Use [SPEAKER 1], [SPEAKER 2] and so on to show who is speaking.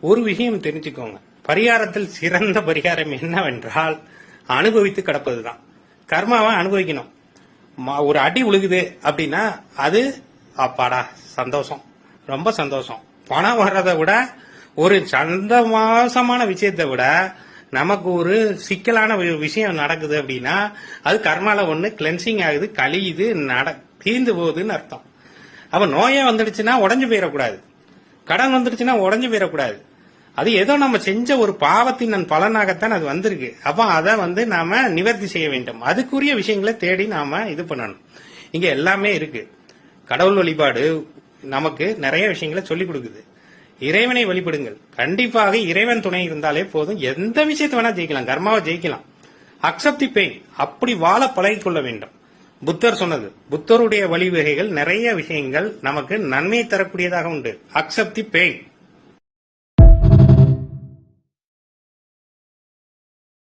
[SPEAKER 1] ஒரு விஷயம் தெரிஞ்சுக்கோங்க, பரிகாரத்தில் சிறந்த பரிகாரம் என்னவென்றால் அனுபவித்து கிடப்பதுதான். கர்மாவை அனுபவிக்கணும். ஒரு அடி உழுகுது அப்படின்னா அது அப்பாடா சந்தோஷம், ரொம்ப சந்தோஷம். பணம் வர்றதை விட ஒரு சந்தோஷமான விஷயத்தை விட நமக்கு ஒரு சிக்கலான விஷயம் நடக்குது அப்படின்னா அது கர்மால ஒண்ணு கிளென்சிங் ஆகுது, கழியுது, தீர்ந்து போகுதுன்னு அர்த்தம். அப்ப நோயே வந்துடுச்சுன்னா உடஞ்சு போயிடக்கூடாது, கடன் வந்துடுச்சுன்னா உடஞ்சு போயிடக்கூடாது. அது ஏதோ நம்ம செஞ்ச ஒரு பாவத்தின் பலனாகத்தான் அது வந்திருக்கு. அப்ப அதை நாம நிவர்த்தி செய்ய வேண்டும். அதுக்குரிய விஷயங்களை தேடி நாம இது பண்ணணும். இங்க எல்லாமே இருக்கு. கடவுள் வழிபாடு நமக்கு நிறைய விஷயங்களை சொல்லிக் கொடுக்குது. இறைவனை வழிபடுங்கள். கண்டிப்பாக இறைவன் துணை இருந்தாலே போதும், எந்த விஷயத்தை வேணா ஜெயிக்கலாம், கர்மாவை ஜெயிக்கலாம். அக்செப்ட் தி பெயின், அப்படி வாழ பழகிக்கொள்ள வேண்டும். புத்தர் சொன்னது, புத்தருடைய வழிவகைகள் நிறைய விஷயங்கள் நமக்கு நன்மை தரக்கூடியதாக உண்டு. அக்செப்ட் தி பெயின்.